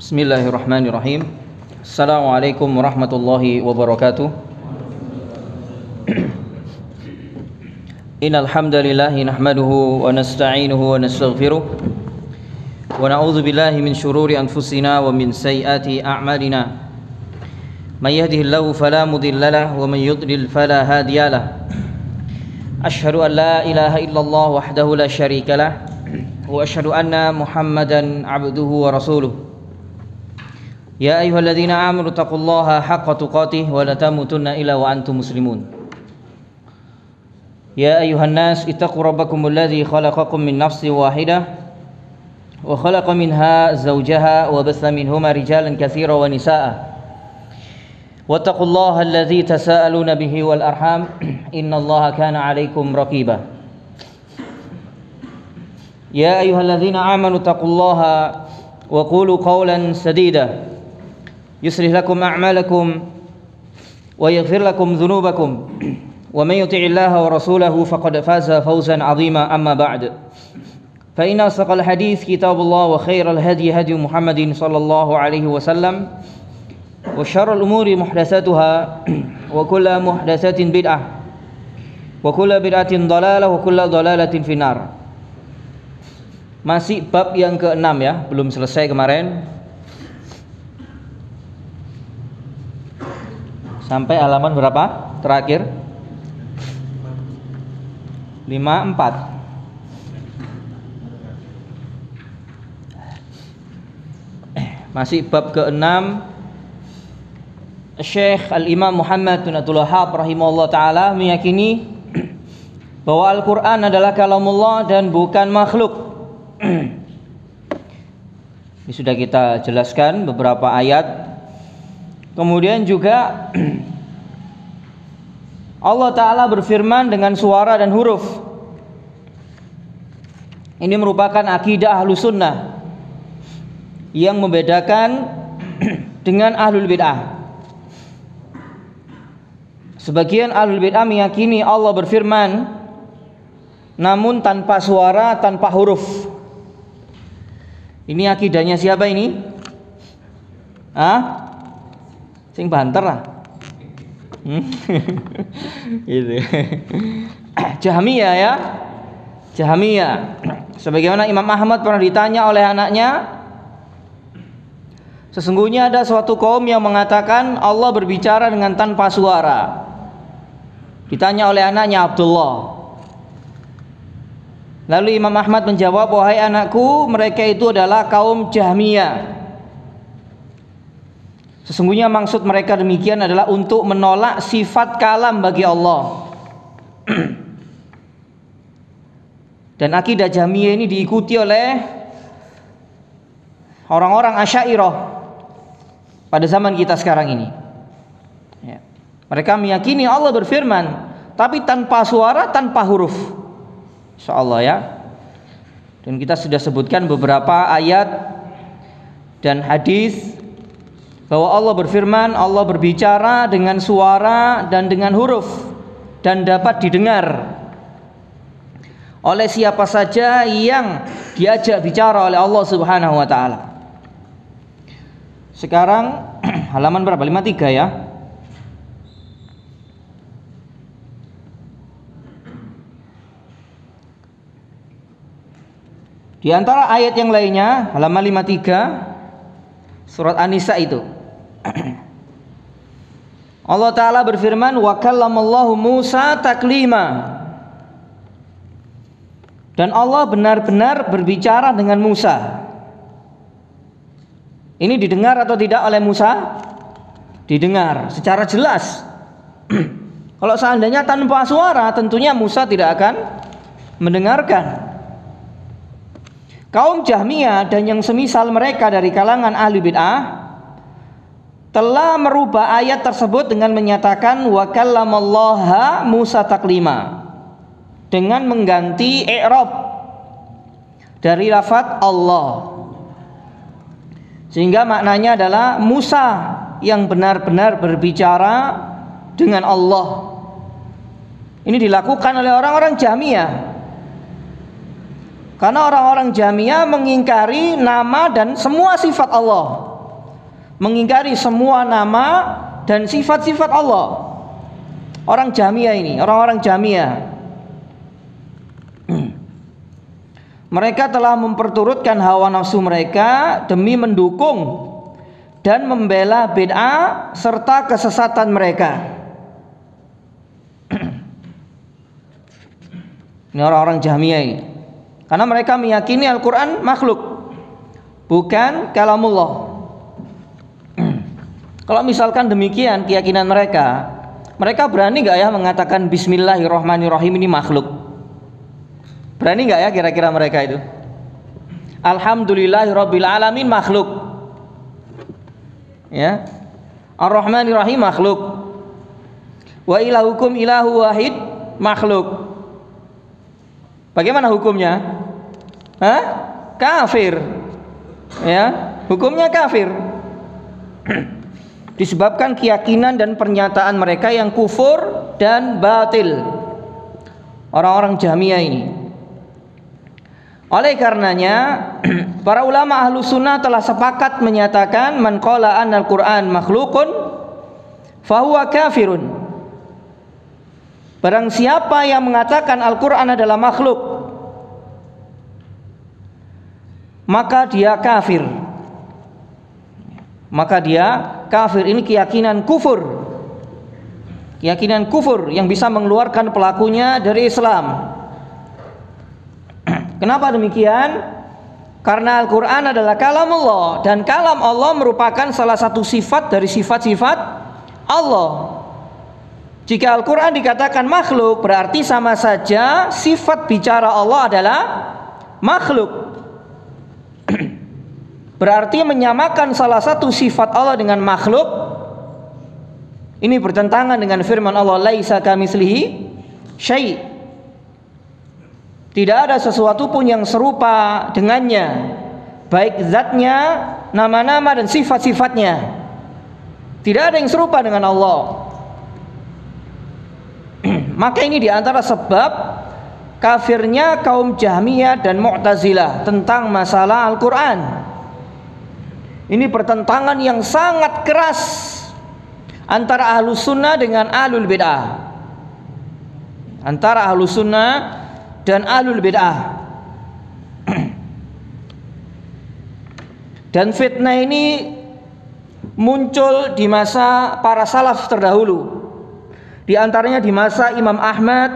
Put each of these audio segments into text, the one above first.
Bismillahirrahmanirrahim. Assalamualaikum warahmatullahi wabarakatuh. Innal hamdalillah nahmaduhu wa nasta'inuhu wa nastaghfiruh wa na'udzu billahi min shururi anfusina wa min sayyiati a'malina. May yahdihillahu fala mudilla lahu wa may yudlil fala hadiya lahu. Asyhadu an la ilaha illallah wahdahu la syarika lah wa asyhadu anna Muhammadan 'abduhu wa rasuluh. Ya ayyuhalladzina amanu taqullaha haqqa tuqatih wa la tamutunna illa wa antum muslimun. Ya ayyuhan nas ittaqu rabbakumul ladzi khalaqakum min nafsin wahidah wa khalaqa minha zawjaha wa batha minhuma rijalan katsiran wa nisaa'a. Wattaqullaha alladzi tasaaluna bihi wal arham innallaha kana 'alaikum raqiba. Ya ayyuhalladzina amanu taqullaha wa qulu qawlan sadida yuslih lakum a'malakum wa yaghfir lakum dhunubakum wa may yuti'illaha wa rasulahu faqad faza fawzan 'azima amma ba'd. Fa inna asdaqal hadits kitabullah wa khairal hadi hadi Muhammadin sallallahu alaihi wasallam wa syarrul umuri muhdatsatuha wa kullu muhdatsatin bid'ah wa kullu bid'atin dhalalah wa kullu dhalalatin finnar. Masih bab yang ke-6 ya, belum selesai kemarin. Sampai halaman berapa? Terakhir 54. Masih bab ke-6. Syekh Al-Imam Muhammad bin Abdul Wahhab rahimahullah ta'ala meyakini bahwa Al-Quran adalah kalamullah dan bukan makhluk. Ini sudah kita jelaskan beberapa ayat. Kemudian juga Allah Ta'ala berfirman dengan suara dan huruf. Ini merupakan akidah Ahlus Sunnah yang membedakan dengan Ahlul Bid'ah. Sebagian Ahlul Bid'ah meyakini Allah berfirman namun tanpa suara, tanpa huruf. Ini akidahnya siapa ini? Sing banter lah. Gitu. Jahmiyah ya. Jahmiyah. Sebagaimana Imam Ahmad pernah ditanya oleh anaknya, sesungguhnya ada suatu kaum yang mengatakan Allah berbicara dengan tanpa suara. Ditanya oleh anaknya Abdullah. Lalu Imam Ahmad menjawab, wahai anakku, mereka itu adalah kaum Jahmiyah. Sesungguhnya maksud mereka demikian adalah untuk menolak sifat kalam bagi Allah. Dan akidah Jahmiyah ini diikuti oleh orang-orang Asy'ariyah pada zaman kita sekarang ini. Ya. Mereka meyakini Allah berfirman, tapi tanpa suara, tanpa huruf. Insyaallah ya. Dan kita sudah sebutkan beberapa ayat dan hadis bahwa Allah berfirman, Allah berbicara dengan suara dan dengan huruf dan dapat didengar oleh siapa saja yang diajak bicara oleh Allah Subhanahu wa taala. Sekarang halaman berapa? 53 ya. Di antara ayat yang lainnya, halaman 53 surat An-Nisa itu. Allah Ta'ala berfirman, wa kallamallahu Musa taklima. Dan Allah benar-benar berbicara dengan Musa. Ini didengar atau tidak oleh Musa? Didengar secara jelas. Kalau seandainya tanpa suara, tentunya Musa tidak akan mendengarkan. Kaum Jahmiyah dan yang semisal mereka dari kalangan ahli bid'ah telah merubah ayat tersebut dengan menyatakan wa kallamallaha Musa taklima, dengan mengganti i'rab dari lafaz Allah, sehingga maknanya adalah Musa yang benar-benar berbicara dengan Allah. Ini dilakukan oleh orang-orang Jahmiyah. Karena orang-orang Jahmiyah mengingkari nama dan semua sifat Allah, mengingkari semua nama dan sifat-sifat Allah. Orang Jahmiyah ini, orang-orang Jahmiyah, mereka telah memperturutkan hawa nafsu mereka demi mendukung dan membela bid'ah serta kesesatan mereka. Ini orang-orang Jahmiyah ini. Karena mereka meyakini Al-Quran makhluk, bukan kalamullah. Kalau misalkan demikian keyakinan mereka, mereka berani gak ya mengatakan Bismillahirrahmanirrahim ini makhluk? Berani gak ya kira-kira mereka itu? Alhamdulillahirrabbilalamin makhluk, ya. Ar-Rahmanirrahim makhluk. Wa ilahukum ilahu wahid makhluk. Bagaimana hukumnya? Hah? Kafir. Ya, hukumnya kafir. Disebabkan keyakinan dan pernyataan mereka yang kufur dan batil. Orang-orang Jahmiyah ini. Oleh karenanya, para ulama ahlu sunnah telah sepakat menyatakan man qala anna al-Quran makhlukun fahuwa kafirun. Barang siapa yang mengatakan Al-Quran adalah makhluk, maka dia kafir. Maka dia kafir. Ini keyakinan kufur. Keyakinan kufur yang bisa mengeluarkan pelakunya dari Islam. Kenapa demikian? Karena Al-Quran adalah kalamullah, dan kalam Allah merupakan salah satu sifat dari sifat-sifat Allah. Jika Al-Quran dikatakan makhluk, berarti sama saja sifat bicara Allah adalah makhluk. Berarti menyamakan salah satu sifat Allah dengan makhluk. Ini bertentangan dengan firman Allah, laisa kamitslihi syai'. Tidak ada sesuatu pun yang serupa dengannya, baik zatnya, nama-nama dan sifat-sifatnya. Tidak ada yang serupa dengan Allah. Maka ini diantara sebab kafirnya kaum Jahmiyah dan Mu'tazilah tentang masalah Al-Quran. Ini pertentangan yang sangat keras antara Ahlus Sunnah dengan Ahlul Bid'ah. Antara Ahlus Sunnah dan Ahlul Bid'ah. Dan fitnah ini muncul di masa para salaf terdahulu. Di antaranya di masa Imam Ahmad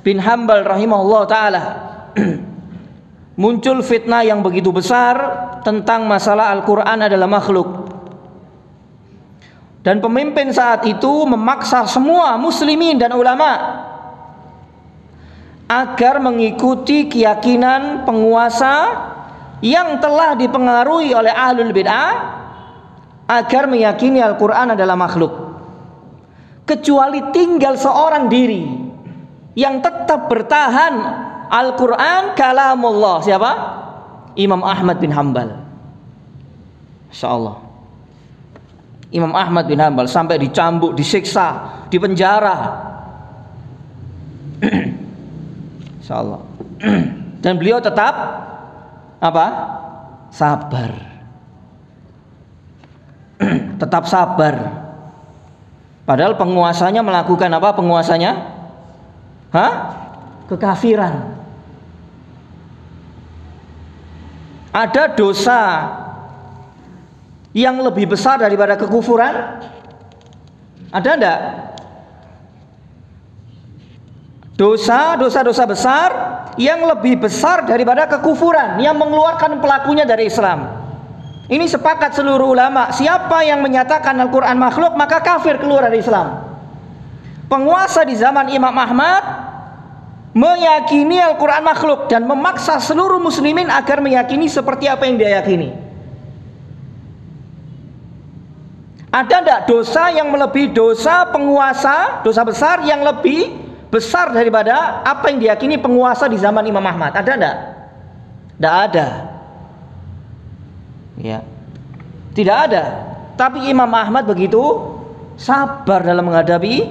bin Hanbal rahimahullah ta'ala. Muncul fitnah yang begitu besar tentang masalah Al-Quran adalah makhluk. Dan pemimpin saat itu memaksa semua muslimin dan ulama agar mengikuti keyakinan penguasa yang telah dipengaruhi oleh Ahlul Bid'ah, agar meyakini Al-Quran adalah makhluk. Kecuali tinggal seorang diri yang tetap bertahan, Al-Quran kalamullah. Siapa? Imam Ahmad bin Hanbal. Insyaallah. Imam Ahmad bin Hanbal sampai dicambuk, disiksa, dipenjara. Insyaallah. Dan beliau tetap apa? Sabar. Tetap sabar. Padahal penguasanya melakukan apa penguasanya? Hah? Kekafiran. Ada dosa yang lebih besar daripada kekufuran? Ada enggak? Dosa besar yang lebih besar daripada kekufuran yang mengeluarkan pelakunya dari Islam. Ini sepakat seluruh ulama. Siapa yang menyatakan Al-Quran makhluk, maka kafir, keluar dari Islam. Penguasa di zaman Imam Ahmad meyakini Al-Quran makhluk dan memaksa seluruh muslimin agar meyakini seperti apa yang dia yakini. Ada tidak dosa yang melebihi dosa penguasa, dosa besar yang lebih besar daripada apa yang diyakini penguasa di zaman Imam Ahmad? Ada tidak? Tidak ada. Ya, tidak ada. Tapi Imam Ahmad begitu sabar dalam menghadapi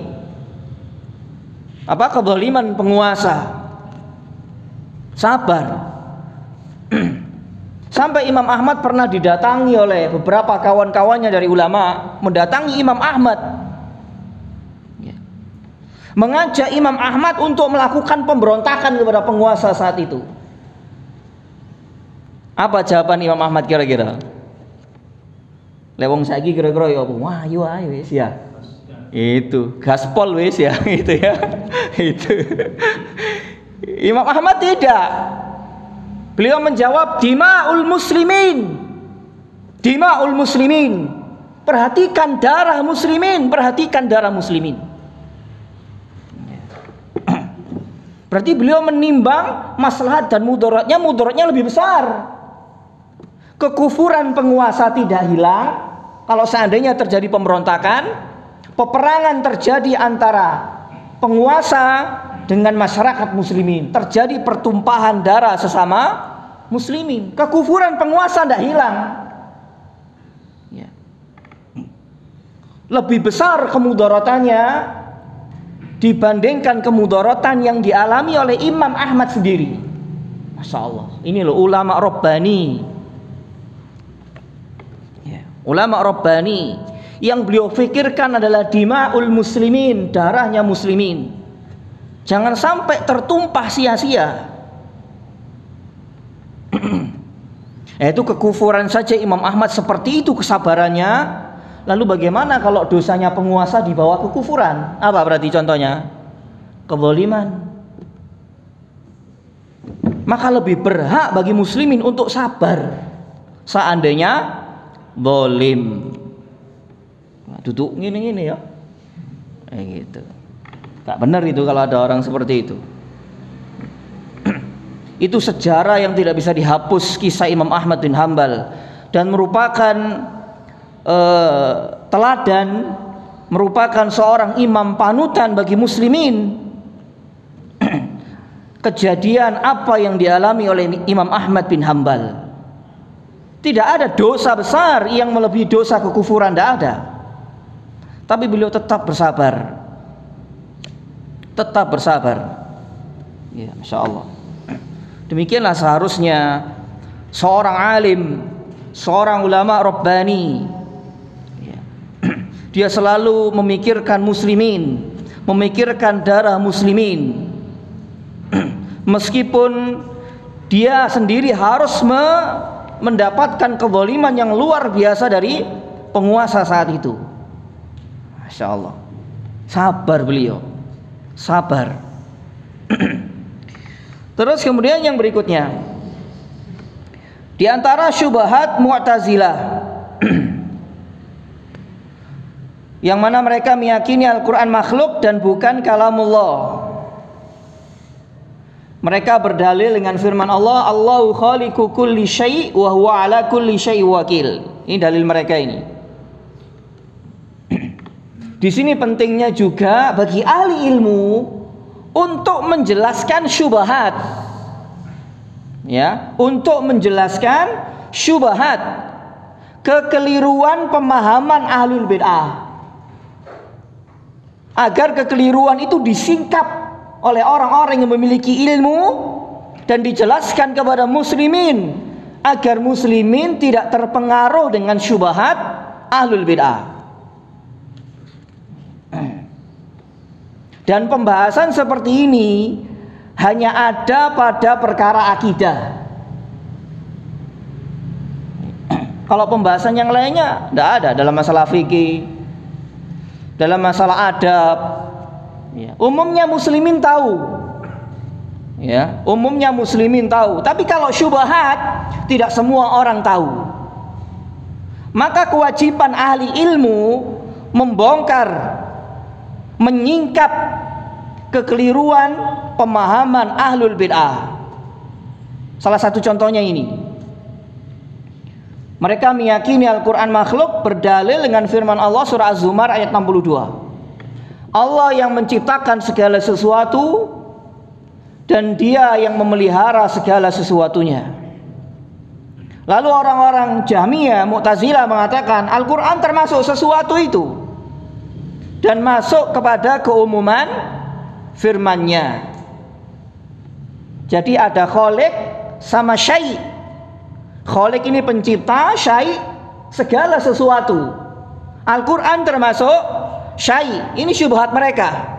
kezaliman penguasa. Sabar. Sampai Imam Ahmad pernah didatangi oleh beberapa kawan-kawannya dari ulama, mendatangi Imam Ahmad, mengajak Imam Ahmad untuk melakukan pemberontakan kepada penguasa saat itu. Apa jawaban Imam Ahmad kira-kira? Lewong saiki kira-kira ya apa? Wah, ayo wis ya. Itu gaspol wis ya, gitu ya. Itu. Imam Ahmad tidak. Beliau menjawab, dima'ul muslimin. Dima'ul muslimin. Perhatikan darah muslimin, perhatikan darah muslimin. Berarti beliau menimbang maslahat dan mudaratnya lebih besar. Kekufuran penguasa tidak hilang kalau seandainya terjadi pemberontakan, peperangan terjadi antara penguasa dengan masyarakat muslimin, terjadi pertumpahan darah sesama muslimin. Kekufuran penguasa tidak hilang. Lebih besar kemudaratannya dibandingkan kemudaratan yang dialami oleh Imam Ahmad sendiri. Masya Allah, ini loh ulama Rabbani. Ulama Rabbani yang beliau fikirkan adalah dima'ul muslimin, darahnya muslimin. Jangan sampai tertumpah sia-sia. Itu kekufuran saja Imam Ahmad seperti itu kesabarannya. Lalu bagaimana kalau dosanya penguasa di bawah kekufuran? Apa berarti contohnya? Kezaliman. Maka lebih berhak bagi muslimin untuk sabar seandainya zalim. Duduk gini-gini ya. Gitu. Gak benar itu kalau ada orang seperti itu. Itu sejarah yang tidak bisa dihapus, kisah Imam Ahmad bin Hambal, dan merupakan teladan, merupakan seorang imam panutan bagi muslimin. Kejadian apa yang dialami oleh Imam Ahmad bin Hambal. Tidak ada dosa besar yang melebihi dosa kekufuran, tidak ada. Tapi beliau tetap bersabar. Tetap bersabar. Ya, Masya Allah. Demikianlah seharusnya seorang alim, seorang ulama Rabbani. Dia selalu memikirkan muslimin, memikirkan darah muslimin. Meskipun dia sendiri harus mendapatkan kezaliman yang luar biasa dari penguasa saat itu. Masya Allah. Sabar beliau. Sabar. Terus kemudian yang berikutnya, di antara syubhat Mu'tazilah yang mana mereka meyakini Al-Quran makhluk dan bukan kalamullah. Mereka berdalil dengan firman Allah, Allahu khaliqu kulli syai' wa huwa ala kulli syai' wakil. Ini dalil mereka ini. Di sini pentingnya juga bagi ahli ilmu untuk menjelaskan syubhat. Ya, untuk menjelaskan syubhat, kekeliruan pemahaman ahlul bid'ah. Agar kekeliruan itu disingkap oleh orang-orang yang memiliki ilmu dan dijelaskan kepada muslimin, agar muslimin tidak terpengaruh dengan syubhat ahlul bid'ah. Dan pembahasan seperti ini hanya ada pada perkara akidah. Kalau pembahasan yang lainnya tidak ada, dalam masalah fikih, dalam masalah adab, ya, umumnya muslimin tahu. Ya, umumnya muslimin tahu. Tapi kalau syubhat tidak semua orang tahu. Maka kewajiban ahli ilmu membongkar, menyingkap kekeliruan pemahaman ahlul bid'ah. Salah satu contohnya ini. Mereka meyakini Al-Quran makhluk berdalil dengan firman Allah surah Az-Zumar ayat 62. Allah yang menciptakan segala sesuatu dan Dia yang memelihara segala sesuatunya. Lalu orang-orang Jahmiyah, Mu'tazilah mengatakan Al-Quran termasuk sesuatu itu dan masuk kepada keumuman firman-Nya. Jadi ada khaliq sama syai'. Khaliq ini pencipta, syai' segala sesuatu. Al-Quran termasuk syai'. Ini syubhat mereka.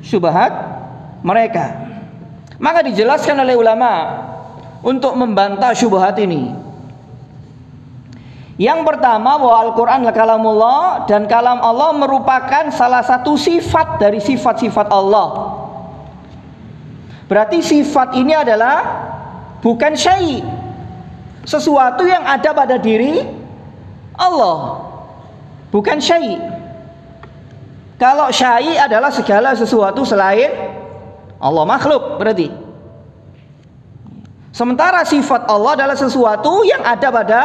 Syubhat mereka. Maka dijelaskan oleh ulama untuk membantah syubhat ini. Yang pertama, bahwa Al-Quran adalah kalamullah, dan kalam Allah merupakan salah satu sifat dari sifat-sifat Allah. Berarti sifat ini adalah bukan syai', sesuatu yang ada pada diri Allah, bukan syai'. Kalau syai' adalah segala sesuatu selain Allah, makhluk berarti. Sementara sifat Allah adalah sesuatu yang ada pada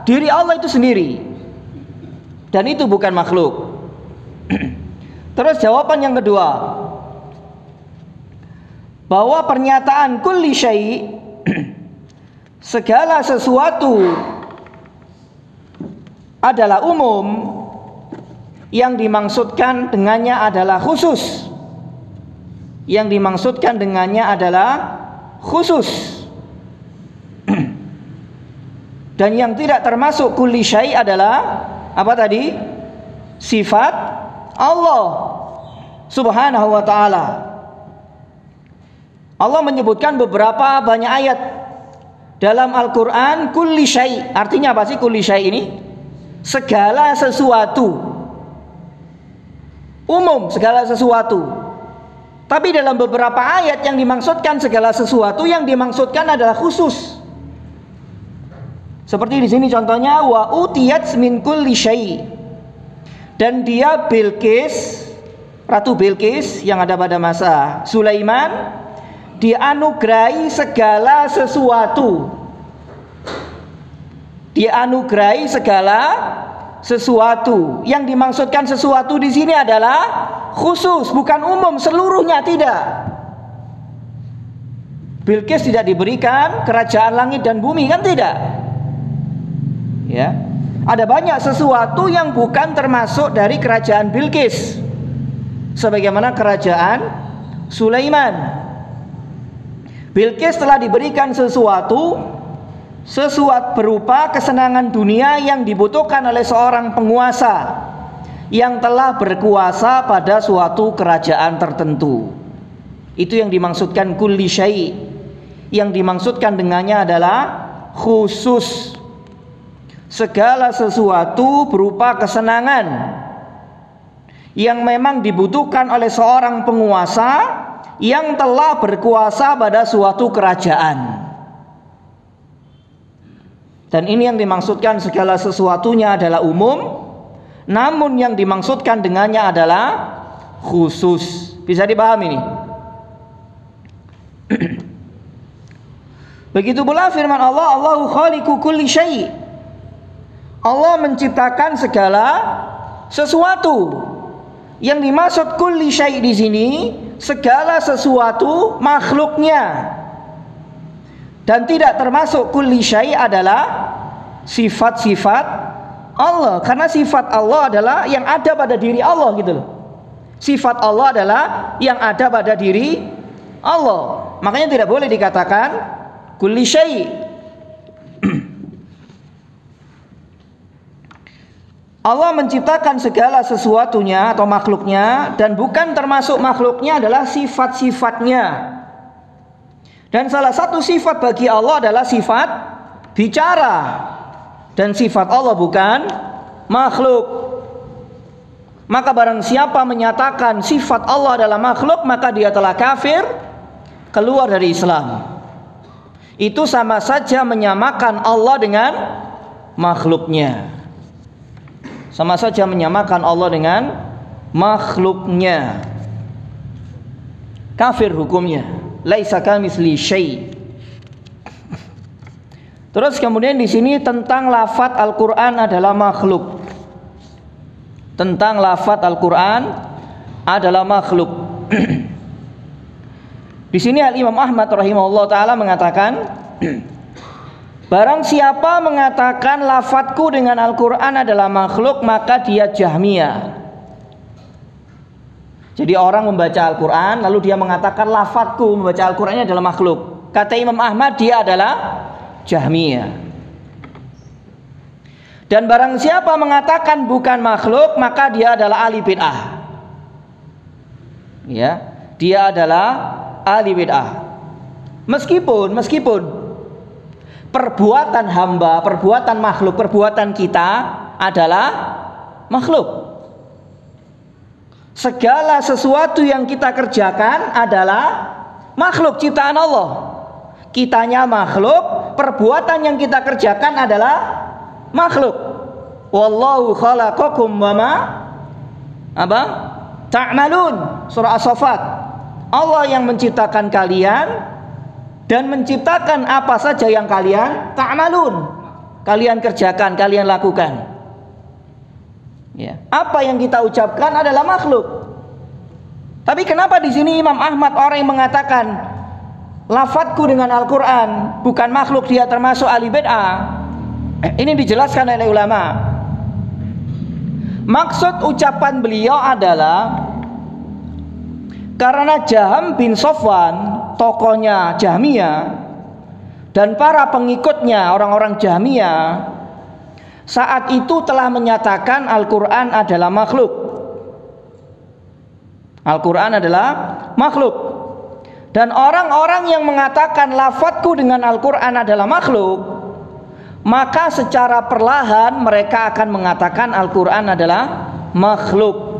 diri Allah itu sendiri, dan itu bukan makhluk. Terus jawaban yang kedua, bahwa pernyataan kulli syai', segala sesuatu, adalah umum, yang dimaksudkan dengannya adalah khusus. Yang dimaksudkan dengannya adalah khusus. Dan yang tidak termasuk kulli syai' adalah apa tadi? Sifat Allah Subhanahu wa ta'ala. Allah menyebutkan beberapa banyak ayat dalam Al-Quran kulli syai'. Artinya apa sih kulli syai' ini? Segala sesuatu, umum, segala sesuatu. Tapi dalam beberapa ayat yang dimaksudkan segala sesuatu, yang dimaksudkan adalah khusus. Seperti di sini contohnya, wa utiyat min kulli syai'. Dan dia Bilqis, Ratu Bilqis yang ada pada masa Sulaiman, dianugerahi segala sesuatu. Dianugerahi segala sesuatu. Yang dimaksudkan sesuatu di sini adalah khusus, bukan umum, seluruhnya tidak. Bilqis tidak diberikan kerajaan langit dan bumi, kan tidak? Ya, ada banyak sesuatu yang bukan termasuk dari kerajaan Bilqis, sebagaimana kerajaan Sulaiman. Bilqis telah diberikan sesuatu berupa kesenangan dunia yang dibutuhkan oleh seorang penguasa yang telah berkuasa pada suatu kerajaan tertentu. Itu yang dimaksudkan kulli syai'. Yang dimaksudkan dengannya adalah khusus. Segala sesuatu berupa kesenangan yang memang dibutuhkan oleh seorang penguasa yang telah berkuasa pada suatu kerajaan. Dan ini yang dimaksudkan segala sesuatunya adalah umum, namun yang dimaksudkan dengannya adalah khusus. Bisa dipahami ini? Begitu pula firman Allah, Allahu khaliqu kulli syai'. Allah menciptakan segala sesuatu. Yang dimaksud kulli syai' di sini segala sesuatu makhluknya. Dan tidak termasuk kulli syai' adalah sifat-sifat Allah, karena sifat Allah adalah yang ada pada diri Allah gitu loh. Sifat Allah adalah yang ada pada diri Allah. Makanya tidak boleh dikatakan kulli syai'. Allah menciptakan segala sesuatunya atau makhluknya, dan bukan termasuk makhluknya adalah sifat-sifatnya. Dan salah satu sifat bagi Allah adalah sifat bicara. Dan sifat Allah bukan makhluk. Maka barang siapa menyatakan sifat Allah adalah makhluk, maka dia telah kafir, keluar dari Islam. Itu sama saja menyamakan Allah dengan makhluknya. Sama saja menyamakan Allah dengan makhluknya. Kafir hukumnya. Laisa kamitsli syai'. Terus kemudian di sini tentang lafadz Al-Qur'an adalah makhluk. Tentang lafadz Al-Qur'an adalah makhluk. Di sini Al-Imam Ahmad rahimahullah taala mengatakan, barang siapa mengatakan lafadzku dengan Al-Qur'an adalah makhluk, maka dia Jahmiyah. Jadi orang membaca Al-Qur'an lalu dia mengatakan lafadzku membaca Al-Qur'annya adalah makhluk. Kata Imam Ahmad, dia adalah Jahmiyah. Dan barang siapa mengatakan bukan makhluk, maka dia adalah ahli bid'ah. Ya, dia adalah ahli bid'ah. Meskipun perbuatan hamba, perbuatan makhluk, perbuatan kita adalah makhluk. Segala sesuatu yang kita kerjakan adalah makhluk ciptaan Allah. Kitanya makhluk, perbuatan yang kita kerjakan adalah makhluk. Wallahu khalaqakum wama ta'malun. Surah As-Saffat. Allah yang menciptakan kalian dan menciptakan apa saja yang kalian ta'malun, kalian kerjakan, kalian lakukan. Ya, apa yang kita ucapkan adalah makhluk. Tapi kenapa di sini Imam Ahmad, orang yang mengatakan lafadzku dengan Al-Qur'an bukan makhluk, dia termasuk ahli bid'ah? Ini dijelaskan oleh ulama. Maksud ucapan beliau adalah karena Jaham bin Safwan, tokohnya Jahmiyah, dan para pengikutnya orang-orang Jahmiyah saat itu telah menyatakan Al-Qur'an adalah makhluk. Al-Qur'an adalah makhluk. Dan orang-orang yang mengatakan lafadzku dengan Al-Qur'an adalah makhluk, maka secara perlahan mereka akan mengatakan Al-Qur'an adalah makhluk.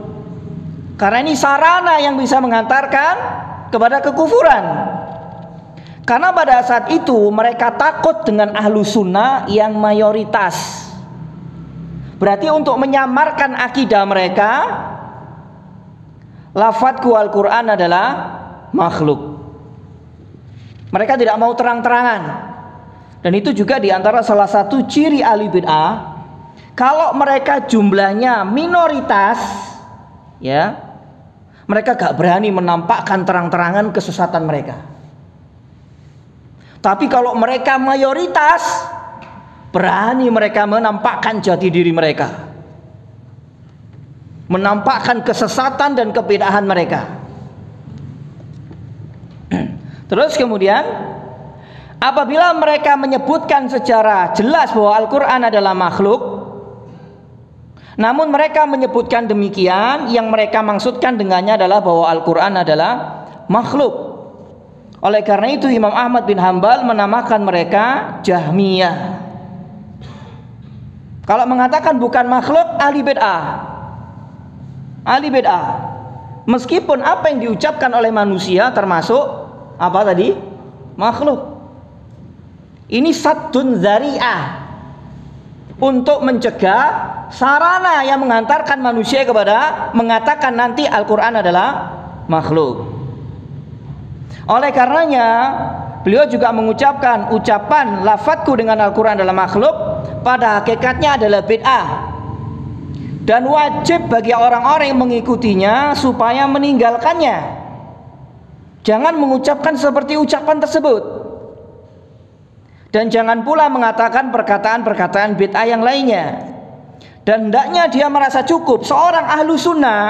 Karena ini sarana yang bisa mengantarkan kepada kekufuran. Karena pada saat itu mereka takut dengan ahlu sunnah yang mayoritas. Berarti untuk menyamarkan akidah mereka, lafadzku Al-Qur'an adalah makhluk. Mereka tidak mau terang-terangan. Dan itu juga diantara salah satu ciri ahli bid'ah. Kalau mereka jumlahnya minoritas, ya, mereka gak berani menampakkan terang-terangan kesesatan mereka. Tapi kalau mereka mayoritas, berani mereka menampakkan jati diri mereka, menampakkan kesesatan dan kebid'ahan mereka. Terus kemudian apabila mereka menyebutkan secara jelas bahwa Al-Qur'an adalah makhluk, namun mereka menyebutkan demikian, yang mereka maksudkan dengannya adalah bahwa Al-Qur'an adalah makhluk. Oleh karena itu Imam Ahmad bin Hanbal menamakan mereka Jahmiyah. Kalau mengatakan bukan makhluk, ahli bid'ah. Ahli bid'ah. Meskipun apa yang diucapkan oleh manusia termasuk apa tadi? Makhluk. Ini saddun dzari'ah, untuk mencegah sarana yang mengantarkan manusia kepada mengatakan nanti Al-Qur'an adalah makhluk. Oleh karenanya beliau juga mengucapkan ucapan lafadzku dengan Al-Qur'an adalah makhluk pada hakikatnya adalah bid'ah, dan wajib bagi orang-orang yang mengikutinya supaya meninggalkannya. Jangan mengucapkan seperti ucapan tersebut, dan jangan pula mengatakan perkataan-perkataan bid'ah yang lainnya. Dan hendaknya dia merasa cukup, seorang ahlu sunnah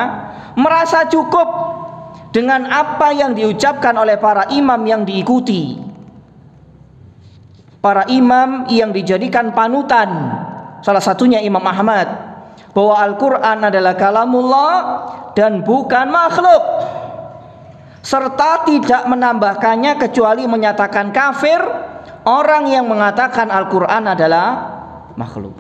merasa cukup dengan apa yang diucapkan oleh para imam yang diikuti, para imam yang dijadikan panutan. Salah satunya Imam Ahmad, bahwa Al-Qur'an adalah kalamullah dan bukan makhluk, serta tidak menambahkannya kecuali menyatakan kafir orang yang mengatakan Al-Qur'an adalah makhluk.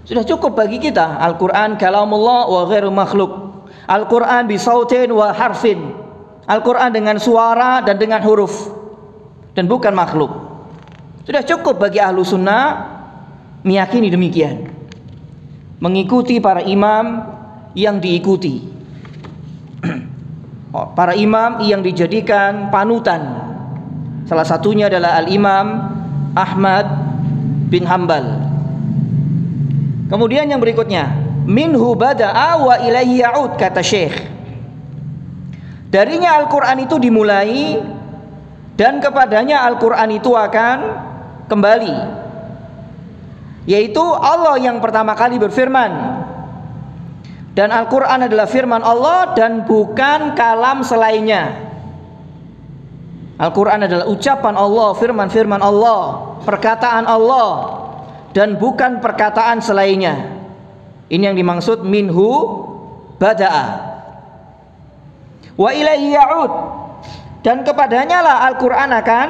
Sudah cukup bagi kita Al-Qur'an kalamullah wa ghairu makhluk. Al-Qur'an bisautin wa harfin. Al-Qur'an dengan suara dan dengan huruf, dan bukan makhluk. Sudah cukup bagi ahlu sunnah meyakini demikian, mengikuti para imam yang diikuti, para imam yang dijadikan panutan. Salah satunya adalah Al-Imam Ahmad bin Hanbal. Kemudian yang berikutnya, minhu bada'a wa ilaihi ya'ud, kata Syekh. Darinya Al-Quran itu dimulai dan kepadanya Al-Quran itu akan kembali. Yaitu Allah yang pertama kali berfirman. Dan Al-Quran adalah firman Allah dan bukan kalam selainnya. Al-Quran adalah ucapan Allah, firman-firman Allah, perkataan Allah, dan bukan perkataan selainnya. Ini yang dimaksud minhu bada'a wa ilaihi ya'ud, dan kepadanya lah Al-Quran akan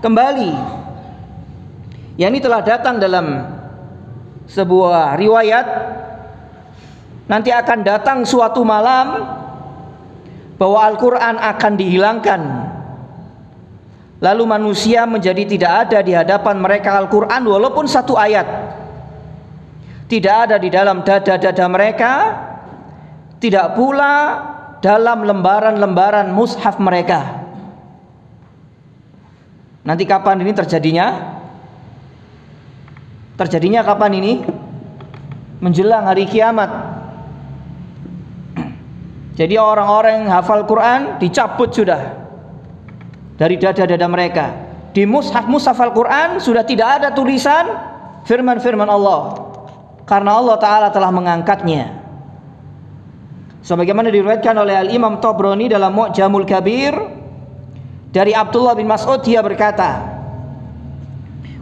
kembali. Yang ini telah datang dalam sebuah riwayat, nanti akan datang suatu malam bahwa Al-Quran akan dihilangkan, lalu manusia menjadi tidak ada di hadapan mereka Al-Quran walaupun satu ayat tidak ada di dalam dada-dada mereka, tidak pula dalam lembaran-lembaran mushaf mereka. Nanti kapan ini terjadinya? Terjadinya kapan ini? Menjelang hari kiamat. Jadi orang-orang yang hafal Quran dicabut sudah dari dada-dada mereka. Di mushaf Al-Quran sudah tidak ada tulisan firman-firman Allah, karena Allah Ta'ala telah mengangkatnya. Sebagaimana diriwayatkan oleh Al-Imam Tabrani dalam Mu'jamul Kabir dari Abdullah bin Mas'ud, dia berkata,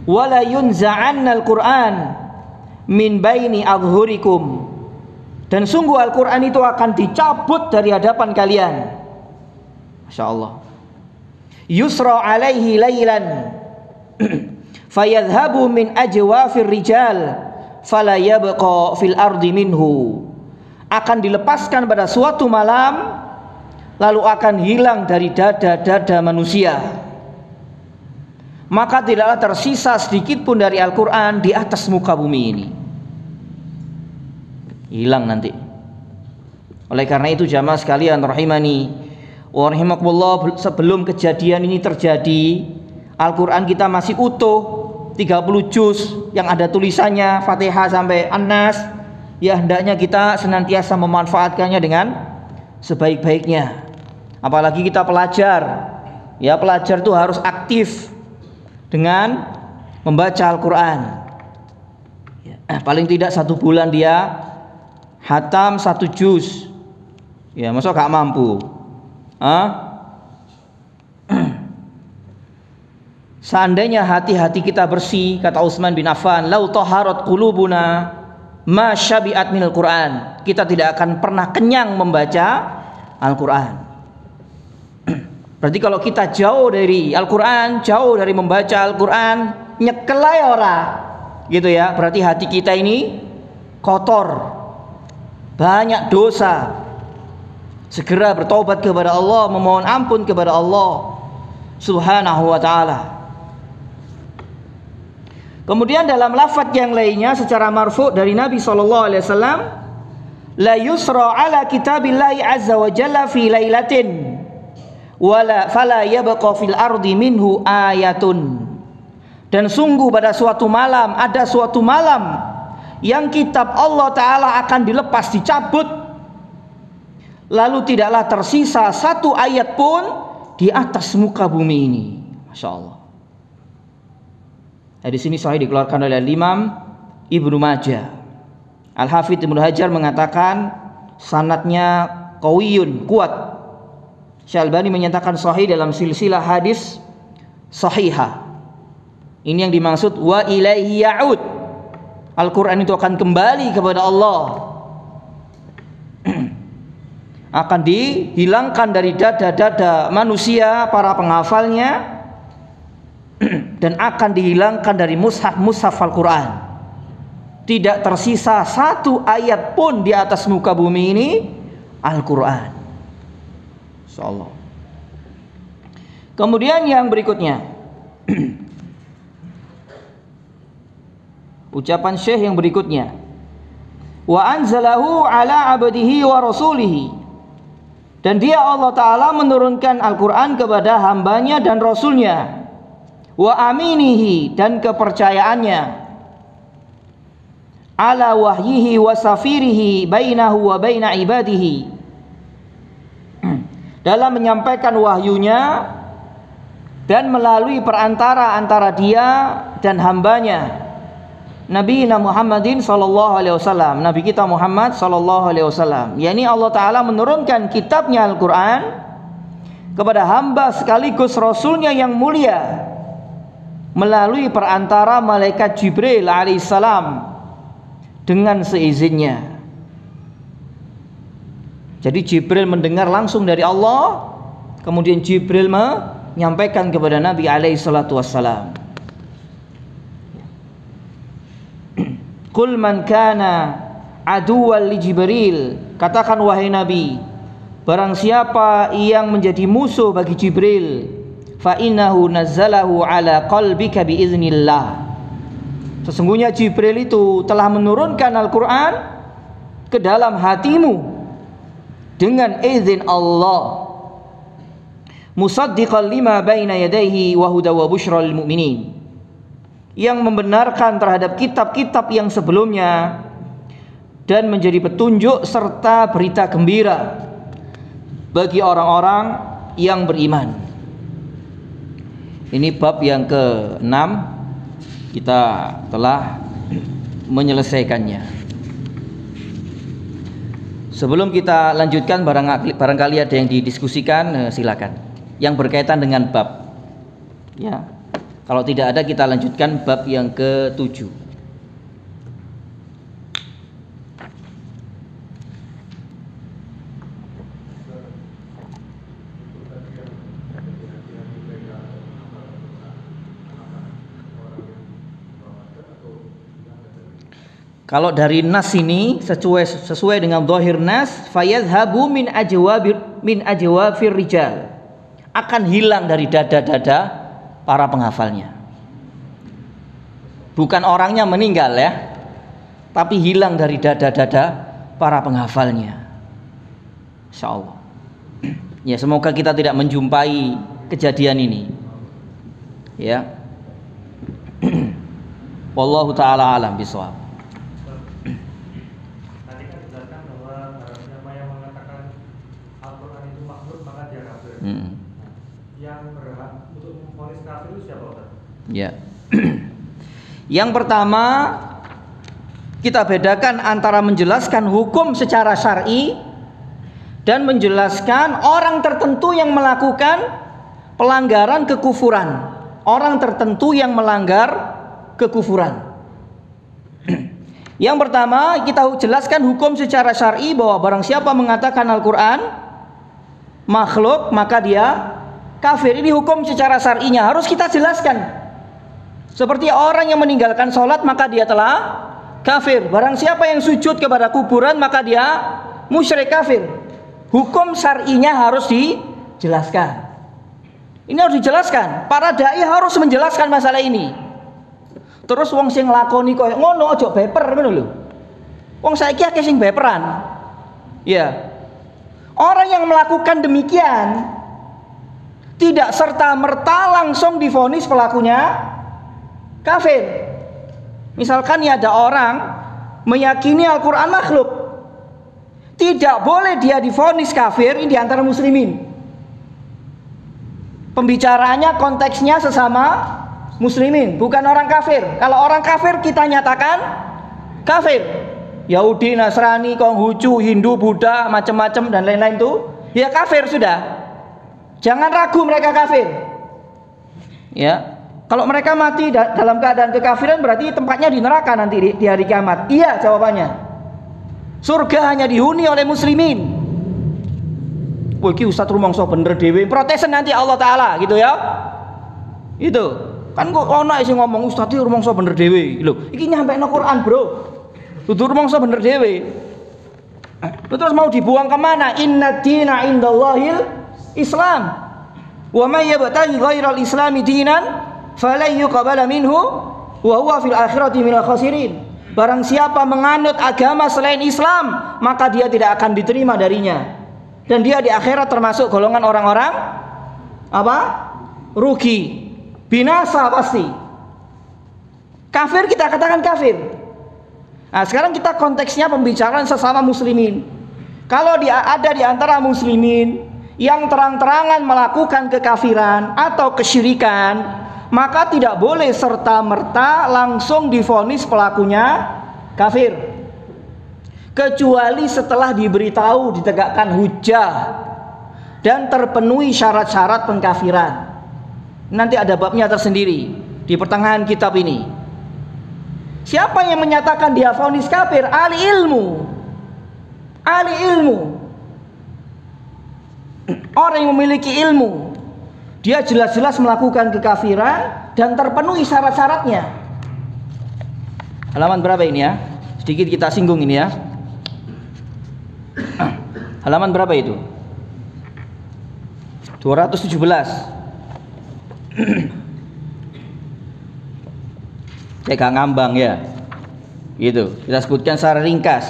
"Wala yunza'anna al-Qur'an min baini adhhurikum." Dan sungguh Al-Quran itu akan dicabut dari hadapan kalian. Masya Allah. Yusra alaihi laylan fayadhabu min ajwafir rijal fala yabqa fil ardi minhu. Akan dilepaskan pada suatu malam, lalu akan hilang dari dada-dada manusia, maka tidaklah tersisa sedikit pun dari Al-Quran di atas muka bumi ini. Hilang nanti. Oleh karena itu jamaah sekalian rahimani wa rahimakumullah, sebelum kejadian ini terjadi, Al-Quran kita masih utuh 30 juz yang ada tulisannya Fatihah sampai An-Nas. Ya hendaknya kita senantiasa memanfaatkannya dengan sebaik-baiknya. Apalagi kita pelajar. Ya, pelajar itu harus aktif dengan membaca Al-Quran. Ya, paling tidak 1 bulan dia hatam 1 juz. Ya, masa gak mampu? Seandainya hati-hati kita bersih, kata Utsman bin Affan, lau taharat qulubuna ma syabi'at minal Quran, kita tidak akan pernah kenyang membaca Al-Quran. Berarti kalau kita jauh dari Al-Quran, jauh dari membaca Al-Quran, nyekelai ora gitu ya, berarti hati kita ini kotor, banyak dosa. Segera bertobat kepada Allah, memohon ampun kepada Allah Subhanahu wa ta'ala. Kemudian dalam lafaz yang lainnya secara marfu dari Nabi SAW, la yusra ala kitabillahi azza wa jalla fi lailatin wala fala yabqa fil ardi minhu ayatun. Dan sungguh pada suatu malam, ada suatu malam yang kitab Allah Ta'ala akan dilepas, dicabut, lalu tidaklah tersisa 1 ayat pun di atas muka bumi ini. Masya Allah. Di sini sahih dikeluarkan oleh Imam Ibnu Majah. Al-Hafidz Ibnu Hajar mengatakan sanadnya qawiyun, kuat. Syalbani menyatakan sahih dalam silsilah hadis sahihah. Ini yang dimaksud wa ilaihi ya'ud. Al-Quran itu akan kembali kepada Allah, akan dihilangkan dari dada-dada manusia para penghafalnya, dan akan dihilangkan dari mushaf Al-Quran. Tidak tersisa 1 ayat pun di atas muka bumi ini Al-Quran. Insyaallah. Kemudian yang berikutnya ucapan Syekh yang berikutnya, wa anzalahu ala abdihi wa rasulihi, dan dia Allah Ta'ala menurunkan Al-Quran kepada hambanya dan rasulnya, wa aminihi, dan kepercayaannya, ala wahyihi wa safirihi bainahu wa baina ibadihi, dalam menyampaikan wahyunya dan melalui perantara antara dia dan hambanya Nabi Muhammadin sallallahu alaihi wasallam, Nabi kita Muhammad sallallahu alaihi wasallam. yakni Allah taala menurunkan kitabnya Al-Qur'an kepada hamba sekaligus rasulnya yang mulia melalui perantara malaikat Jibril alaihissalam dengan seizinnya. Jadi Jibril mendengar langsung dari Allah, kemudian Jibril menyampaikan kepada Nabi alaihi salatu wassalam. Qul man kana aduwwan li Jibril, katakan wahai Nabi, barang siapa yang menjadi musuh bagi Jibril, fa innahu nazzalahu ala qalbika biiznillah, sesungguhnya Jibril itu telah menurunkan Al-Qur'an ke dalam hatimu dengan izin Allah, musaddiqan lima baina yadayhi wa huda wa busyra lil mu'minin, yang membenarkan terhadap kitab-kitab yang sebelumnya dan menjadi petunjuk serta berita gembira bagi orang-orang yang beriman. Ini bab yang ke-6, kita telah menyelesaikannya. Sebelum kita lanjutkan, barangkali ada yang didiskusikan, silakan. Yang berkaitan dengan bab, ya. Kalau tidak ada, kita lanjutkan bab yang ke-7. Kalau dari nas ini sesuai dengan zahir nas, fayadhhabu min ajwafir rijal, akan hilang dari dada-dada para penghafalnya. Bukan orangnya meninggal ya, tapi hilang dari dada-dada para penghafalnya. Insyaallah. Ya, semoga kita tidak menjumpai kejadian ini. Ya. Wallahu taala alam bisawab. Tadi kan dijelaskan bahwa siapa yang mengatakan Al-Qur'an itu makhluk maka dia kafir. Yang berhak untuk memvonis kafir itu siapa, Ustaz? Ya. Yang pertama, kita bedakan antara menjelaskan hukum secara syar'i dan menjelaskan orang tertentu yang melakukan pelanggaran kekufuran. Orang tertentu yang melanggar kekufuran. Yang pertama, kita jelaskan hukum secara syar'i bahwa barang siapa mengatakan Al-Qur'an makhluk maka dia kafir. Ini hukum secara syar'inya harus kita jelaskan. Seperti orang yang meninggalkan sholat maka dia telah kafir. Barang siapa yang sujud kepada kuburan maka dia musyrik kafir. Hukum syar'inya harus dijelaskan. Ini harus dijelaskan. Para dai harus menjelaskan masalah ini. Terus wong sing nglakoni koyo ngono aja beper ngono lho. Wong saiki akeh sing beperan. Ya. Orang yang melakukan demikian tidak serta-merta langsung divonis pelakunya kafir. Misalkan ada orang meyakini Al-Qur'an makhluk, tidak boleh dia divonis kafir. Ini diantara muslimin. Pembicaraannya konteksnya sesama muslimin, bukan orang kafir. Kalau orang kafir kita nyatakan kafir. Yahudi, Nasrani, Konghucu, Hindu, Buddha, macam-macam dan lain-lain itu ya kafir sudah. Jangan ragu mereka kafir. Ya. Kalau mereka mati dalam keadaan kekafiran berarti tempatnya di neraka nanti di hari kiamat. Iya jawabannya. Surga hanya dihuni oleh muslimin. Wah, iki Ustaz rumangsa bener dhewe. Protesan nanti Allah taala gitu ya. Itu. Kan kok ono sing ngomong Ustaz iki rumangsa bener dhewe. Lho, iki nyampekno Quran, Bro. Dudu rumangsa bener dhewe. Terus mau dibuang kemana? Inna dina indallahil Islam. Wa may yabtaghi ghairal islami dinan falan yuqbala minhu wa huwa fil akhirati minal khasirin. Barang siapa menganut agama selain Islam, maka dia tidak akan diterima darinya. Dan dia di akhirat termasuk golongan orang-orang apa? Rugi, binasa pasti. Kafir kita katakan kafir. Nah, sekarang kita konteksnya pembicaraan sesama muslimin. Kalau dia ada di antara muslimin yang terang-terangan melakukan kekafiran atau kesyirikan, maka tidak boleh serta-merta langsung divonis pelakunya kafir, kecuali setelah diberitahu, ditegakkan hujjah dan terpenuhi syarat-syarat pengkafiran. Nanti ada babnya tersendiri di pertengahan kitab ini. Siapa yang menyatakan dia vonis kafir? Ahli ilmu. Ahli ilmu. Orang yang memiliki ilmu. Dia jelas-jelas melakukan kekafiran dan terpenuhi syarat-syaratnya. Halaman berapa ini ya? Sedikit kita singgung ini ya. Halaman berapa itu? 217. Saya gak ngambang ya. Gitu. Kita sebutkan secara ringkas.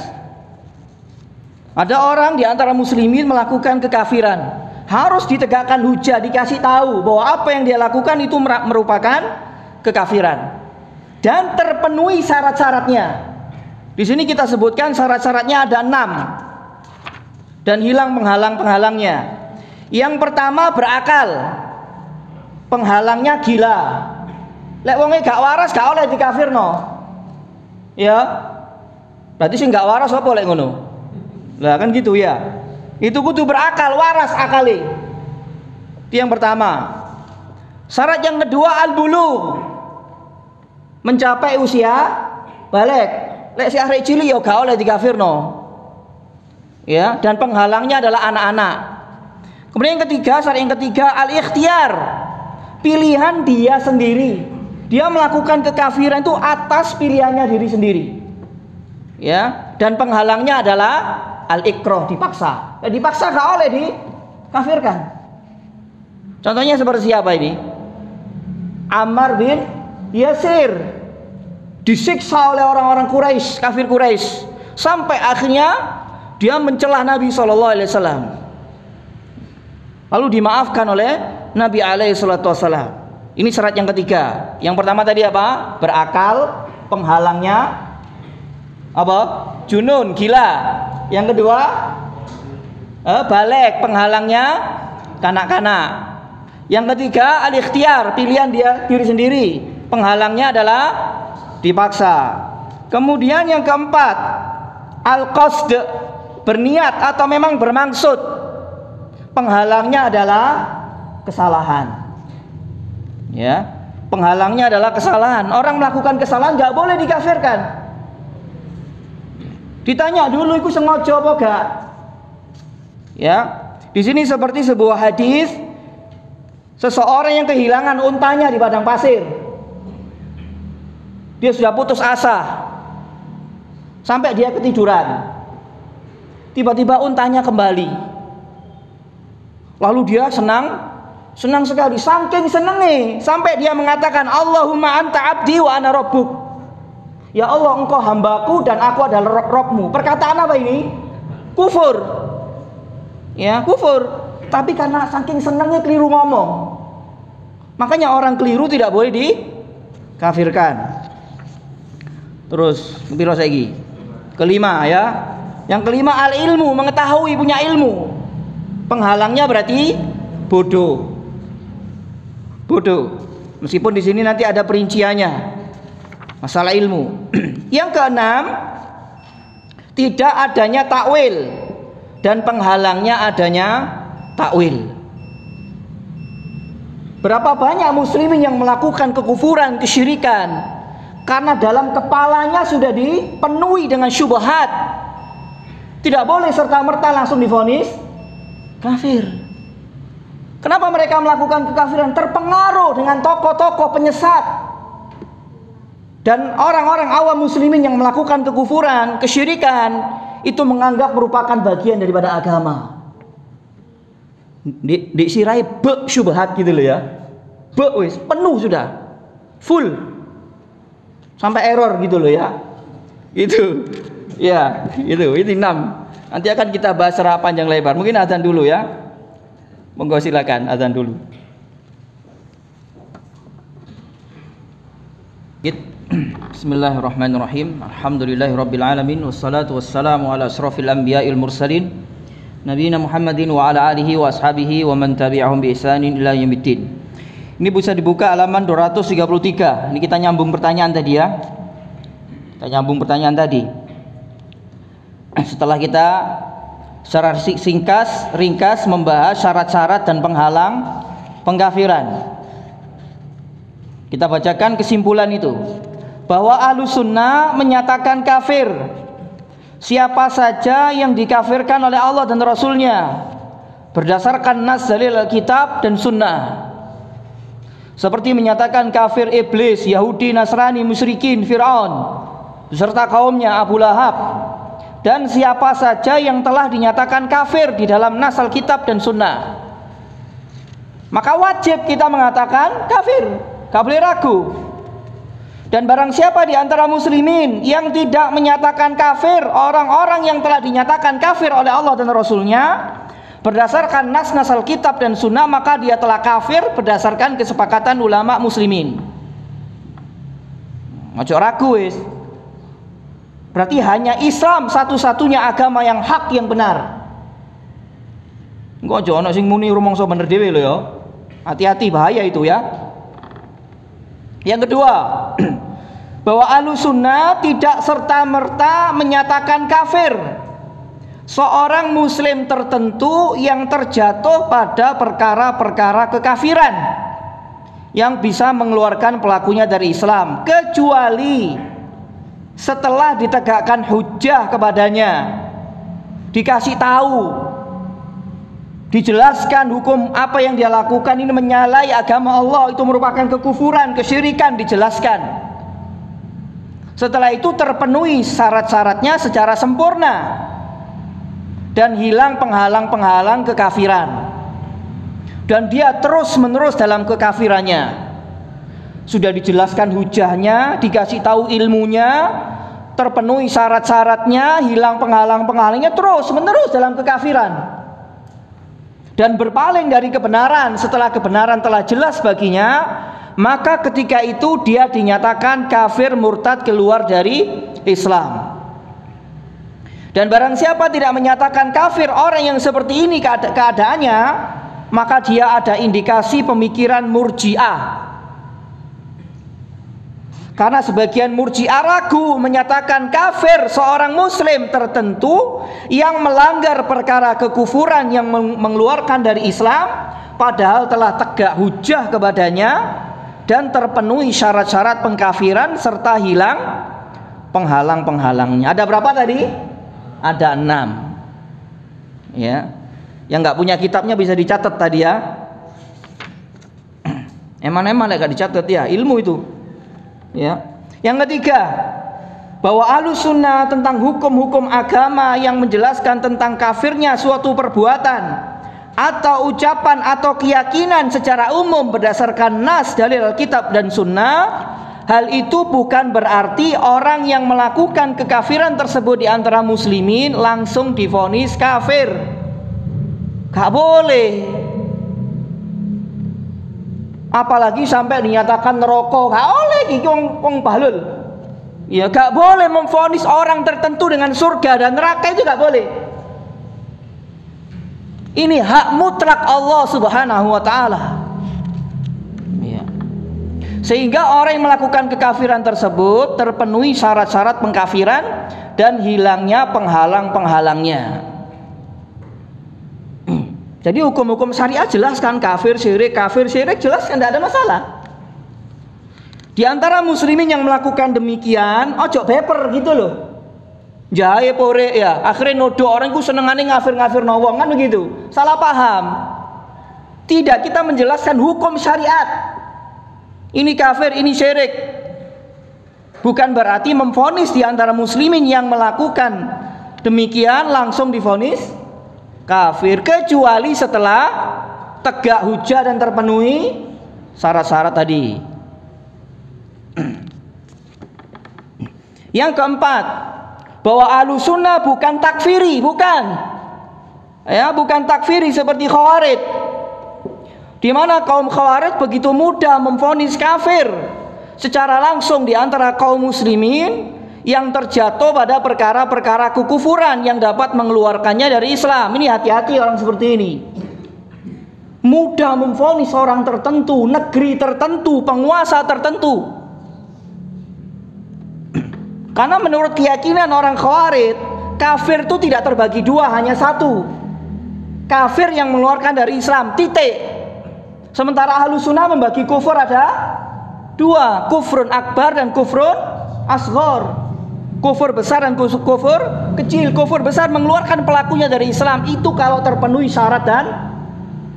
Ada orang di antara muslimin melakukan kekafiran. Harus ditegakkan hujah, dikasih tahu bahwa apa yang dia lakukan itu merupakan kekafiran dan terpenuhi syarat-syaratnya. Di sini kita sebutkan syarat-syaratnya ada 6 dan hilang penghalang-penghalangnya. Yang pertama berakal, penghalangnya gila. Lek wonge gak waras gak oleh dikafirno. Ya. Berarti sing gak waras apa lek ngono? Lah kan gitu ya. Itu kudu berakal, waras akali. Itu yang pertama. Syarat yang kedua al-bulugh, mencapai usia balik. Lek si arek cilik ya gak oleh dikafirno. Ya, dan penghalangnya adalah anak-anak. Kemudian yang ketiga, syarat yang ketiga al-ikhtiyar, pilihan dia sendiri. Dia melakukan kekafiran itu atas pilihannya diri sendiri. Ya, dan penghalangnya adalah al-ikrah, dipaksa. Ya, dipaksa gak oleh dikafirkan. Contohnya seperti siapa ini? Ammar bin Yasir disiksa oleh orang-orang Quraisy, kafir Quraisy, sampai akhirnya dia mencela Nabi SAW. Lalu dimaafkan oleh Nabi SAW. Ini syarat yang ketiga. Yang pertama tadi apa? Berakal, penghalangnya apa? Junun, gila. Yang kedua balik, penghalangnya kanak-kanak. Yang ketiga al-ikhtiyar, pilihan dia diri sendiri, penghalangnya adalah dipaksa. Kemudian yang keempat al-qasd, berniat atau memang bermaksud, penghalangnya adalah kesalahan. Ya, penghalangnya adalah kesalahan. Orang melakukan kesalahan nggak boleh dikafirkan. Ditanya dulu, itu sengaja apa gak? Ya, di sini seperti sebuah hadis, seseorang yang kehilangan untanya di padang pasir. Dia sudah putus asa, sampai dia ketiduran. Tiba-tiba untanya kembali. Lalu dia senang sekali, saking senengnya sampai dia mengatakan Allahumma anta abdi wa ana rabbuk. Ya Allah, engkau hambaku dan aku adalah Rabbmu. Perkataan apa ini? Kufur. Ya, kufur. Tapi karena saking senangnya keliru ngomong. Makanya orang keliru tidak boleh dikafirkan. Terus, piro saiki? Kelima ya. Yang kelima al-ilmu, mengetahui, punya ilmu. Penghalangnya berarti bodoh. Bodoh. Meskipun di sini nanti ada perinciannya. Masalah ilmu. Yang keenam, tidak adanya takwil dan penghalangnya adanya takwil. Berapa banyak muslimin yang melakukan kekufuran, kesyirikan karena dalam kepalanya sudah dipenuhi dengan syubhat. Tidak boleh serta-merta langsung divonis kafir. Kenapa mereka melakukan kekafiran? Terpengaruh dengan tokoh-tokoh penyesat dan orang-orang awam muslimin yang melakukan kekufuran, kesyirikan, itu menganggap merupakan bagian daripada agama. Disirai be syubhat gitu loh ya. Be wis penuh sudah. Full. Sampai error gitu loh ya. Itu. Ya, itu 6. Nanti akan kita bahas secara panjang lebar. Mungkin azan dulu ya. Monggo silakan azan dulu. Bismillahirrahmanirrahim. Alhamdulillahirabbil alamin wassalatu wassalamu ala asrofil anbiya'il mursalin nabiyina Muhammadin wa ala alihi wa ashabihi wa man tabi'ahum bi ihsanin ila yaumiddin. Ini bisa dibuka halaman 233. Ini kita nyambung pertanyaan tadi ya. Kita nyambung pertanyaan tadi. Setelah kita secara ringkas membahas syarat-syarat dan penghalang pengkafiran. Kita bacakan kesimpulan itu, bahwa Ahlussunnah menyatakan kafir siapa saja yang dikafirkan oleh Allah dan Rasulnya berdasarkan nas dalil Alkitab dan Sunnah, seperti menyatakan kafir iblis, Yahudi, Nasrani, musyrikin, Fir'aun beserta kaumnya, Abu Lahab, dan siapa saja yang telah dinyatakan kafir di dalam nas Alkitab dan Sunnah. Maka wajib kita mengatakan kafir, gak boleh ragu. Dan barang siapa di antara muslimin yang tidak menyatakan kafir orang-orang yang telah dinyatakan kafir oleh Allah dan Rasulnya berdasarkan nas-nas Alkitab dan Sunnah, maka dia telah kafir berdasarkan kesepakatan ulama muslimin. Ojo ragu wis. Berarti hanya Islam satu-satunya agama yang hak, yang benar. Engko aja ana sing muni rumangsa bener dhewe lho ya. Hati-hati, bahaya itu ya. Yang kedua, bahwa Ahlussunnah tidak serta-merta menyatakan kafir seorang muslim tertentu yang terjatuh pada perkara-perkara kekafiran yang bisa mengeluarkan pelakunya dari Islam, kecuali setelah ditegakkan hujjah kepadanya, dikasih tahu, dijelaskan hukum apa yang dia lakukan ini menyalahi agama Allah, itu merupakan kekufuran, kesyirikan, dijelaskan. Setelah itu terpenuhi syarat-syaratnya secara sempurna dan hilang penghalang-penghalang kekafiran, dan dia terus-menerus dalam kekafirannya. Sudah dijelaskan hujahnya, dikasih tahu ilmunya, terpenuhi syarat-syaratnya, hilang penghalang-penghalangnya, terus-menerus dalam kekafiran dan berpaling dari kebenaran setelah kebenaran telah jelas baginya, maka ketika itu dia dinyatakan kafir, murtad, keluar dari Islam. Dan barang siapa tidak menyatakan kafir orang yang seperti ini keadaannya, maka dia ada indikasi pemikiran Murji'ah. Karena sebagian Murji'ah ragu menyatakan kafir seorang muslim tertentu yang melanggar perkara kekufuran yang mengeluarkan dari Islam, padahal telah tegak hujah kepadanya dan terpenuhi syarat-syarat pengkafiran serta hilang penghalang-penghalangnya. Ada berapa tadi? Ada 6. Ya. Yang nggak punya kitabnya bisa dicatat tadi ya. Eman-eman gak dicatat ya, ilmu itu. Ya. Yang ketiga, bahwa Ahlussunnah tentang hukum-hukum agama yang menjelaskan tentang kafirnya suatu perbuatan atau ucapan atau keyakinan secara umum berdasarkan nas dalil Alkitab dan Sunnah, hal itu bukan berarti orang yang melakukan kekafiran tersebut di antara muslimin langsung divonis kafir. Gak boleh. Apalagi sampai dinyatakan neraka, gak boleh iki wong bahlul. Ya gak boleh memvonis orang tertentu dengan surga dan neraka, itu gak boleh. Ini hak mutlak Allah Subhanahu wa taala. Ya. Sehingga orang yang melakukan kekafiran tersebut terpenuhi syarat-syarat pengkafiran dan hilangnya penghalang-penghalangnya. Jadi hukum-hukum syariat jelas kan, kafir syirik jelas kan, tidak ada masalah. Di antara muslimin yang melakukan demikian, ojo beper gitu loh. Jahe pore ya, akhirnya nodo orang ku senengane ngafir-ngafir wong kan begitu. Salah paham. Tidak, kita menjelaskan hukum syariat. Ini kafir, ini syirik. Bukan berarti memvonis di antara muslimin yang melakukan demikian langsung divonis kafir, kecuali setelah tegak hujah dan terpenuhi syarat-syarat tadi. Yang keempat, bahwa Ahlussunnah bukan takfiri, bukan takfiri seperti Khawarij, di mana kaum Khawarij begitu mudah memvonis kafir secara langsung di antara kaum muslimin yang terjatuh pada perkara-perkara kekufuran yang dapat mengeluarkannya dari Islam. Ini hati-hati orang seperti ini. Mudah memvonis orang tertentu, negeri tertentu, penguasa tertentu. Karena menurut keyakinan orang Khawarij, kafir itu tidak terbagi dua, hanya satu. Kafir yang mengeluarkan dari Islam, titik. Sementara Ahlus Sunnah membagi kufur ada dua, kufrun akbar dan kufrun asghar. Kufur besar dan kufur kecil. Kufur besar mengeluarkan pelakunya dari Islam, itu kalau terpenuhi syarat dan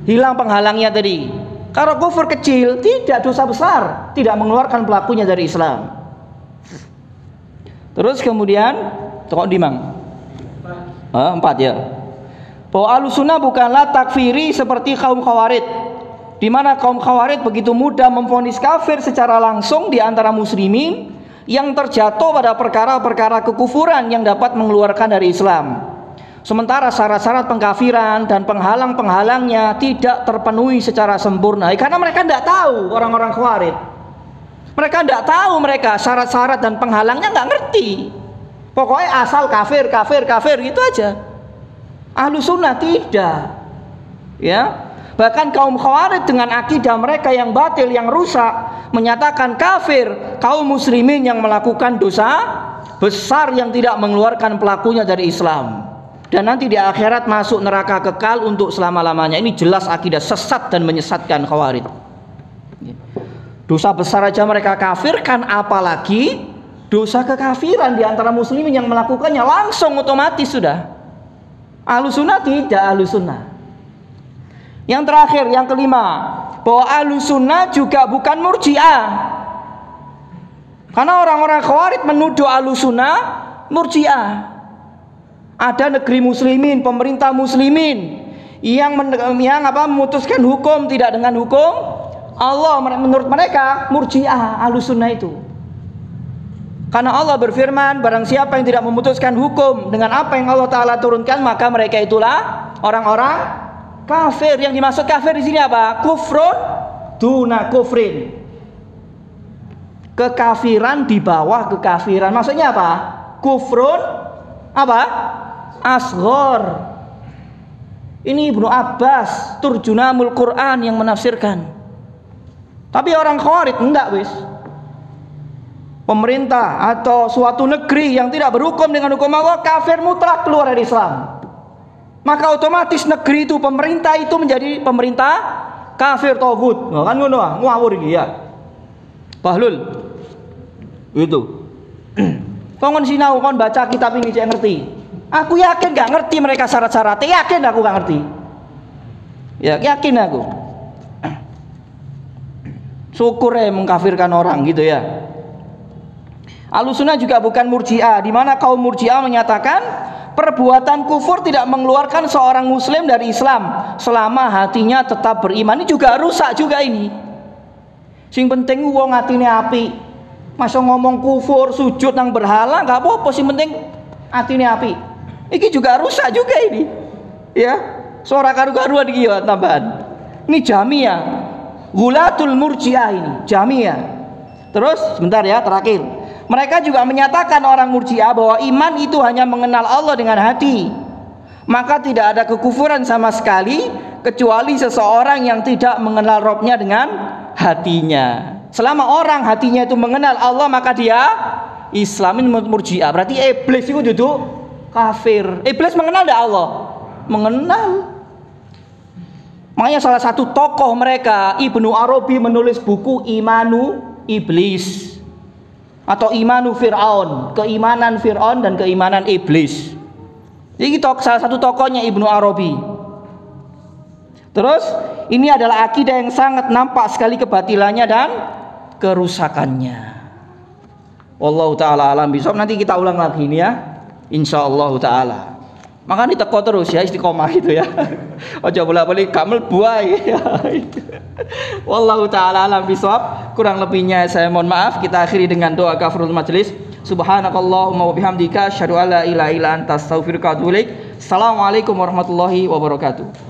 hilang penghalangnya tadi. Kalau kufur kecil, tidak, dosa besar, tidak mengeluarkan pelakunya dari Islam. Terus kemudian tokok dimang 4 ya. Bahwa Ahlus Sunnah bukanlah takfiri seperti kaum Khawarij, di mana kaum Khawarij begitu mudah memvonis kafir secara langsung di antara muslimin yang terjatuh pada perkara-perkara kekufuran yang dapat mengeluarkan dari Islam. Sementara syarat-syarat pengkafiran dan penghalang-penghalangnya tidak terpenuhi secara sempurna. Karena mereka tidak tahu, orang-orang Khawarij. Mereka tidak tahu, mereka syarat-syarat dan penghalangnya nggak ngerti. Pokoknya asal kafir, kafir, kafir gitu aja. Ahlus Sunnah tidak. Ya. Bahkan kaum Khawarij dengan akidah mereka yang batil, yang rusak, menyatakan kafir kaum muslimin yang melakukan dosa besar yang tidak mengeluarkan pelakunya dari Islam, dan nanti di akhirat masuk neraka kekal untuk selama-lamanya. Ini jelas akidah sesat dan menyesatkan Khawarij. Dosa besar aja mereka kafirkan, apalagi dosa kekafiran di antara muslimin yang melakukannya langsung otomatis sudah. Ahlus Sunnah tidak, Ahlus Sunnah. Yang terakhir, yang kelima, bahwa Ahlus Sunnah juga bukan Murji'ah. Karena orang-orang Khawarij menuduh Ahlus Sunnah Murji'ah. Ada negeri muslimin, pemerintah muslimin yang memutuskan hukum tidak dengan hukum Allah. Menurut mereka Murji'ah Ahlus Sunnah itu. Karena Allah berfirman, barang siapa yang tidak memutuskan hukum dengan apa yang Allah Ta'ala turunkan, maka mereka itulah orang-orang kafir. Yang dimaksud kafir di sini apa? Kufrun duna kufrin. Kekafiran di bawah kekafiran. Maksudnya apa? Kufrun apa? Asghar. Ini Ibnu Abbas, Turjunamul Quran yang menafsirkan. Tapi orang Khawarij enggak wis. Pemerintah atau suatu negeri yang tidak berhukum dengan hukum Allah, kafir mutlak, keluar dari Islam. Maka otomatis negeri itu, pemerintah itu menjadi pemerintah kafir tauhid. Nah, kan ngono ah, ngawur iki ya. Bahlul. Itu. Kon sinau, kon baca kitab ini cek ngerti. Aku yakin gak ngerti mereka syarat-syaratnya, yakin aku gak ngerti. Ya, yakin aku. Syukur ya mengkafirkan orang gitu ya. Ahlus Sunnah juga bukan Murji'ah, di mana kaum Murji'ah menyatakan perbuatan kufur tidak mengeluarkan seorang muslim dari Islam selama hatinya tetap beriman. Ini juga rusak juga ini. Sing penting wong atine api. Masa ngomong kufur, sujud nang berhala enggak apa-apa, sing penting atine api. Iki juga rusak juga ini. Ya, suara karu-karuan iki ya tambahan. Ini Jahmiyah. Ghulatul Murji'ah ini, Jahmiyah. Terus sebentar ya, terakhir. Mereka juga menyatakan orang Murji'ah bahwa iman itu hanya mengenal Allah dengan hati. Maka tidak ada kekufuran sama sekali kecuali seseorang yang tidak mengenal Rabb-nya dengan hatinya. Selama orang hatinya itu mengenal Allah, maka dia Islam. Ini Murji'ah. Berarti iblis itu duduk kafir. Iblis mengenal tidak Allah? Mengenal. Makanya salah satu tokoh mereka, Ibnu Arabi, menulis buku Imanu Iblis atau Imanu Fir'aun, keimanan Fir'aun dan keimanan iblis. Jadi salah satu tokohnya Ibnu Arabi. Terus ini adalah akidah yang sangat nampak sekali kebatilannya dan kerusakannya. Wallahu taala alam bisawab. Nanti kita ulang lagi ini ya, insyaallah taala. Maka diteko terus ya, istiqomah itu ya. Aja bolak-balik kamel buai. Wallahu taala alam bisawab. Kurang lebihnya saya mohon maaf. Kita akhiri dengan doa kafaratul majelis. Subhanakallahumma wa bihamdika asyhadu an la ilaha illa anta astaghfiruka wa atubu ilaik. Assalamualaikum warahmatullahi wabarakatuh.